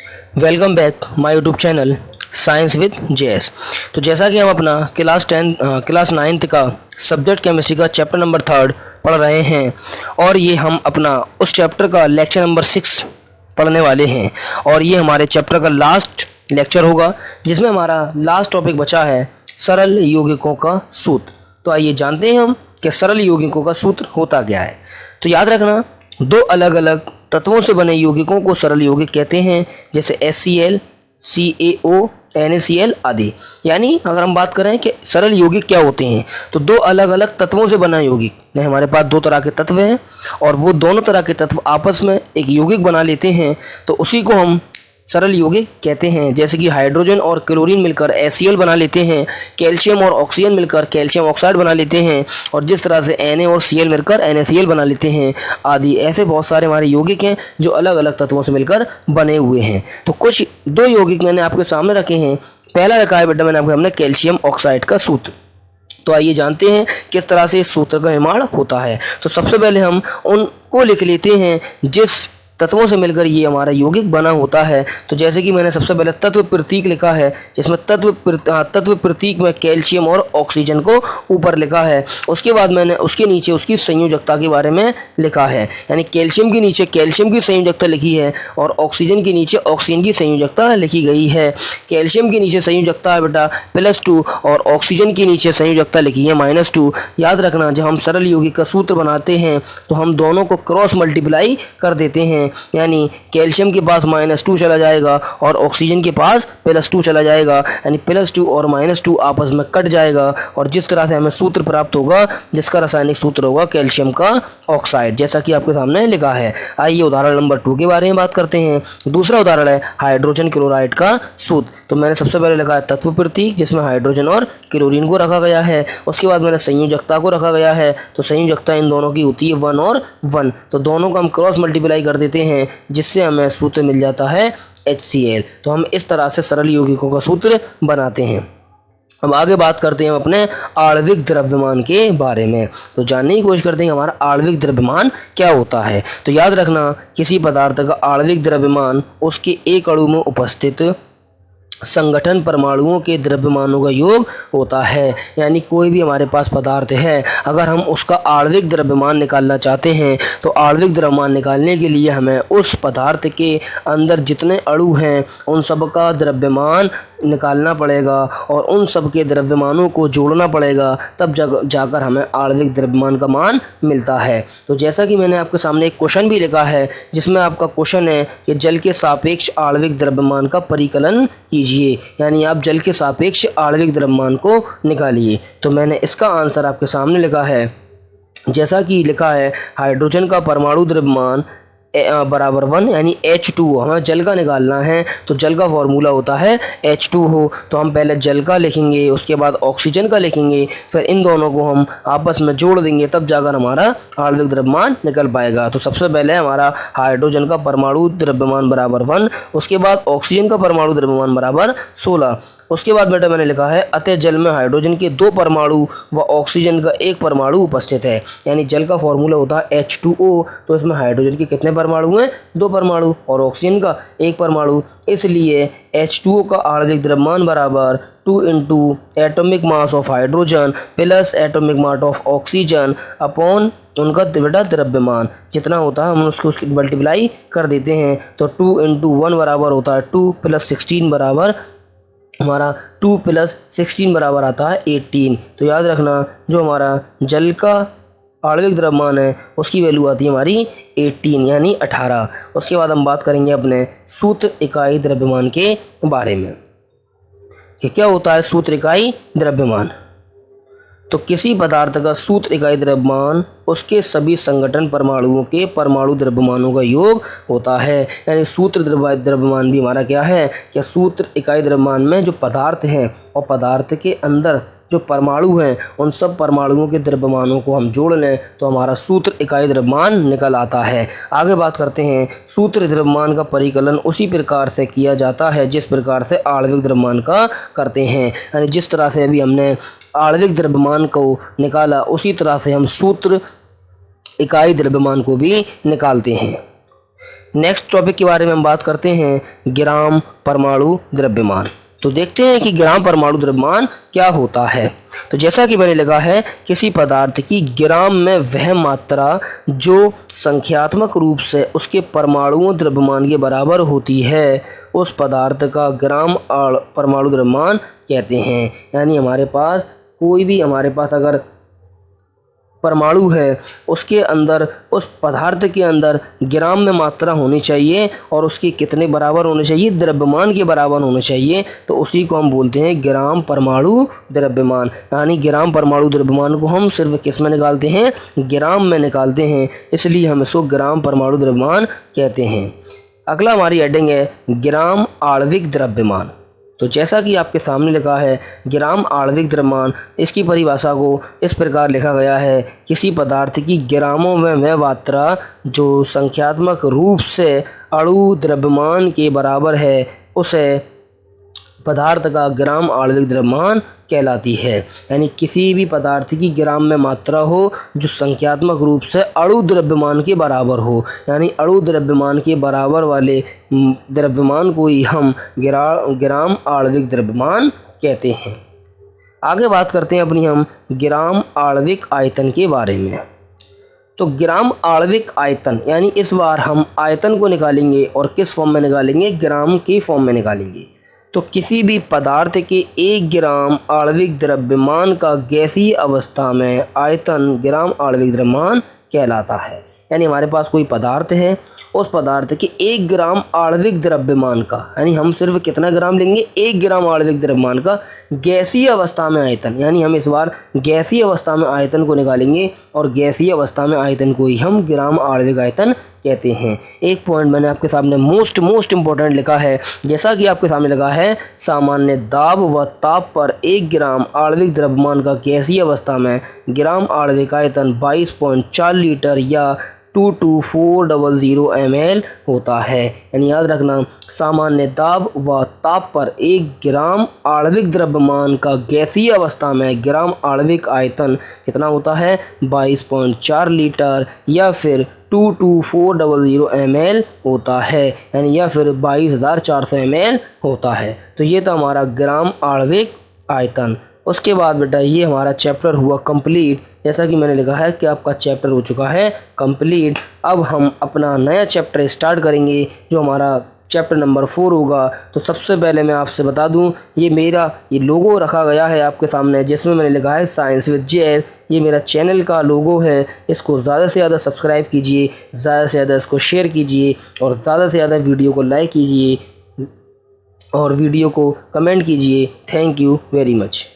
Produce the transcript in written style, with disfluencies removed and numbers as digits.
Welcome back my YouTube channel science with JS. तो जैसा कि हम अपना क्लास 9th का सब्जेक्ट केमिस्ट्री का चैप्टर नंबर 3 पढ़ रहे हैं और ये हम अपना उस चैप्टर का लेक्चर नंबर 6 पढ़ने वाले हैं और ये हमारे चैप्टर का लास्ट लेक्चर होगा जिसमें हमारा लास्ट टॉपिक बचा है सरल यौगिकों का सूत्र। तो आइए जानते हैं हम कि सरल यौगिकों का सूत्र होता क्या है। तो याद रखना, दो अलग अलग तत्वों से बने यौगिकों को सरल यौगिक कहते हैं, जैसे HCl, CaO, NaCl आदि। यानी अगर हम बात करें कि सरल यौगिक क्या होते हैं तो दो अलग अलग तत्वों से बना यौगिक। हमारे पास दो तरह के तत्व हैं और वो दोनों तरह के तत्व आपस में एक यौगिक बना लेते हैं तो उसी को हम सरल यौगिक कहते हैं। जैसे कि हाइड्रोजन और क्लोरीन मिलकर HCl बना लेते हैं, कैल्शियम और ऑक्सीजन मिलकर कैल्शियम ऑक्साइड बना लेते हैं और जिस तरह से Na और Cl मिलकर NaCl बना लेते हैं आदि। ऐसे बहुत सारे हमारे यौगिक हैं जो अलग अलग तत्वों से मिलकर बने हुए हैं। तो कुछ दो यौगिक मैंने आपके सामने रखे हैं। पहला रखा है बेटा मैंने आपके सामने कैल्शियम ऑक्साइड का सूत्र। तो आइए जानते हैं किस तरह से इस सूत्र का निर्माण होता है। तो सबसे पहले हम उनको लिख लेते हैं जिस तत्वों से मिलकर ये हमारा यौगिक बना होता है। तो जैसे कि मैंने सबसे पहले तत्व प्रतीक लिखा है, जिसमें तत्व प्रतीक में कैल्शियम और ऑक्सीजन को ऊपर लिखा है। उसके बाद मैंने उसके नीचे उसकी संयोजकता के बारे में लिखा है, यानी कैल्शियम के नीचे कैल्शियम की संयोजकता लिखी है और ऑक्सीजन के नीचे ऑक्सीजन की संयोजकता लिखी गई है। कैल्शियम के नीचे संयोजकता है बेटा +2 और ऑक्सीजन के नीचे संयोजकता लिखी है -2। याद रखना, जब हम सरल यौगिक का सूत्र बनाते हैं तो हम दोनों को क्रॉस मल्टीप्लाई कर देते हैं, यानी कैल्शियम के पास -2 चला जाएगा और ऑक्सीजन के पास +2 चला जाएगा, यानी +2 और -2 आपस में कट जाएगा और जिस तरह से हमें सूत्र प्राप्त होगा जिसका रासायनिक सूत्र होगा कैल्शियम का ऑक्साइड, जैसा कि आपके सामने लिखा है। आइए उदाहरण नंबर 2 के बारे में बात करते हैं। दूसरा उदाहरण है हाइड्रोजन क्लोराइड का सूत्र। तो मैंने सबसे पहले लिखा है तत्व प्रतीक, जिसमें हाइड्रोजन और क्लोरीन को रखा गया है। उसके बाद मैंने संयोजकता को रखा गया है। तो संयोजकता इन दोनों की होती है 1 और 1, तो दोनों को हम क्रॉस मल्टीप्लाई कर देते हैं जिससे हमें सूत्र मिल जाता है HCl। तो हम इस तरह से सरल यौगिकों का सूत्र बनाते हैं। अब आगे बात करते हैं हम अपने आणविक द्रव्यमान के बारे में। तो जानने की कोशिश करते हैं हमारा आणविक द्रव्यमान क्या होता है। तो याद रखना, किसी पदार्थ का आणविक द्रव्यमान उसके एक अणु में उपस्थित संगठन परमाणुओं के द्रव्यमानों का योग होता है। यानी कोई भी हमारे पास पदार्थ है, अगर हम उसका आणविक द्रव्यमान निकालना चाहते हैं तो आणविक द्रव्यमान निकालने के लिए हमें उस पदार्थ के अंदर जितने अणु हैं उन सब का द्रव्यमान निकालना पड़ेगा और उन सब के द्रव्यमानों को जोड़ना पड़ेगा, तब जाकर हमें आणविक द्रव्यमान का मान मिलता है। तो जैसा कि मैंने आपके सामने एक क्वेश्चन भी लिखा है जिसमें आपका क्वेश्चन है कि जल के सापेक्ष आणविक द्रव्यमान का परिकलन कीजिए, यानी आप जल के सापेक्ष आणविक द्रव्यमान को निकालिए। तो मैंने इसका आंसर आपके सामने लिखा है, जैसा कि लिखा है हाइड्रोजन का परमाणु द्रव्यमान बराबर 1, यानी H2 हमें जल का निकालना है। तो जल का फॉर्मूला होता है H2O। तो हम पहले जल का लिखेंगे, उसके बाद ऑक्सीजन का लिखेंगे, फिर इन दोनों को हम आपस में जोड़ देंगे, तब जाकर हमारा आणविक द्रव्यमान निकल पाएगा। तो सबसे पहले हमारा हाइड्रोजन का परमाणु द्रव्यमान बराबर 1, उसके बाद ऑक्सीजन का परमाणु द्रव्यमान बराबर 16। उसके बाद बेटा मैंने लिखा है अतः जल में हाइड्रोजन के 2 परमाणु व ऑक्सीजन का 1 परमाणु उपस्थित है। यानी जल का फॉर्मूला होता है H2O। तो इसमें हाइड्रोजन के कितने परमाणु हैं? 2 परमाणु और ऑक्सीजन का 1 परमाणु। इसलिए H2O का आणविक द्रव्यमान बराबर 2 into atomic mass of hydrogen plus atomic mass of oxygen upon उनका बेटा द्रव्यमान जितना होता है हम उसको मल्टीप्लाई कर देते हैं। तो 2 इंटू 1 बराबर होता है 2 + 16 बराबर हमारा 2 + 16 बराबर आता है 18। तो याद रखना, जो हमारा जल का आणविक द्रव्यमान है उसकी वैल्यू आती है हमारी 18, यानी 18। उसके बाद हम बात करेंगे अपने सूत्र इकाई द्रव्यमान के बारे में कि क्या होता है सूत्र इकाई द्रव्यमान। तो किसी पदार्थ का सूत्र इकाई द्रव्यमान उसके सभी संगठन परमाणुओं के परमाणु द्रव्यमानों का योग होता है। यानी सूत्र द्रव्यमान भी हमारा क्या है कि सूत्र इकाई द्रव्यमान में जो पदार्थ हैं और पदार्थ के अंदर जो परमाणु हैं उन सब परमाणुओं के द्रव्यमानों को हम जोड़ लें तो हमारा सूत्र इकाई द्रव्यमान निकल आता है। आगे बात करते हैं, सूत्र द्रव्यमान का परिकलन उसी प्रकार से किया जाता है जिस प्रकार से आणविक द्रव्यमान का करते हैं। यानी जिस तरह से अभी हमने आणविक द्रव्यमान को निकाला उसी तरह से हम सूत्र इकाई द्रव्यमान को भी निकालते हैं। नेक्स्ट टॉपिक के बारे में हम बात करते हैं ग्राम परमाणु द्रव्यमान। तो देखते हैं कि ग्राम परमाणु द्रव्यमान क्या होता है। तो जैसा कि मैंने लिखा है, किसी पदार्थ की ग्राम में वह मात्रा जो संख्यात्मक रूप से उसके परमाणुओं द्रव्यमान के बराबर होती है, उस पदार्थ का ग्राम परमाणु द्रव्यमान कहते हैं। यानी हमारे पास अगर परमाणु है, उसके अंदर, उस पदार्थ के अंदर ग्राम में मात्रा होनी चाहिए और उसके कितने बराबर होने चाहिए, द्रव्यमान के बराबर होने चाहिए। तो उसी को हम बोलते हैं ग्राम परमाणु द्रव्यमान। यानी ग्राम परमाणु द्रव्यमान को हम सिर्फ किस में निकालते हैं, ग्राम में निकालते हैं, इसलिए हम इसको ग्राम परमाणु द्रव्यमान कहते हैं। अगला हमारी हेडिंग है ग्राम आणविक द्रव्यमान। तो जैसा कि आपके सामने लिखा है, ग्राम आणविक द्रव्यमान, इसकी परिभाषा को इस प्रकार लिखा गया है, किसी पदार्थ की ग्रामों में वह मात्रा जो संख्यात्मक रूप से अणु द्रव्यमान के बराबर है, उसे पदार्थ का ग्राम आणविक द्रव्यमान कहलाती है। यानी किसी भी पदार्थ की ग्राम में मात्रा हो जो संख्यात्मक रूप से अणु द्रव्यमान के बराबर हो, यानी अणु द्रव्यमान के बराबर वाले द्रव्यमान को ही हम ग्राम आणविक द्रव्यमान कहते हैं। आगे बात करते हैं अपनी हम ग्राम आणविक आयतन के बारे में। तो ग्राम आणविक आयतन, यानी इस बार हम आयतन को निकालेंगे और किस फॉर्म में निकालेंगे, ग्राम के फॉर्म में निकालेंगे। तो किसी भी पदार्थ के 1 ग्राम आणविक द्रव्यमान का गैसीय अवस्था में आयतन ग्राम आणविक द्रव्यमान कहलाता है। यानी हमारे पास कोई पदार्थ है, उस पदार्थ के 1 ग्राम आणविक द्रव्यमान का, यानी हम सिर्फ कितना ग्राम लेंगे, 1 ग्राम आणविक द्रव्यमान का गैसीय अवस्था में आयतन, यानी हम इस बार गैसीय अवस्था में आयतन को निकालेंगे और गैसीय अवस्था में आयतन को ही हम ग्राम आणविक आयतन कहते हैं। एक पॉइंट मैंने आपके सामने मोस्ट इंपॉर्टेंट लिखा है, जैसा कि आपके सामने लिखा है, सामान्य दाब व ताप पर 1 ग्राम आणविक द्रव्यमान का गैसीय अवस्था में ग्राम आणविक आयतन 22.4 लीटर या 22400 ml होता है। यानी याद रखना, सामान्य दाब व ताप पर 1 ग्राम आणविक द्रव्यमान का गैसीय अवस्था में ग्राम आणविक आयतन कितना होता है, 22.4 लीटर या फिर 22400 ml होता है, यानी या फिर 22,400 ml होता है। तो ये था हमारा ग्राम आणविक आयतन। उसके बाद बेटा ये हमारा चैप्टर हुआ कंप्लीट। जैसा कि मैंने लिखा है कि आपका चैप्टर हो चुका है कंप्लीट। अब हम अपना नया चैप्टर स्टार्ट करेंगे जो हमारा चैप्टर नंबर 4 होगा। तो सबसे पहले मैं आपसे बता दूं, ये लोगो रखा गया है आपके सामने, जिसमें मैंने लिखा है साइंस विद जेएस। ये मेरा चैनल का लोगो है, इसको ज़्यादा से ज़्यादा सब्सक्राइब कीजिए, ज़्यादा से ज़्यादा इसको शेयर कीजिए और ज़्यादा से ज़्यादा वीडियो को लाइक कीजिए और वीडियो को कमेंट कीजिए। Thank you very much.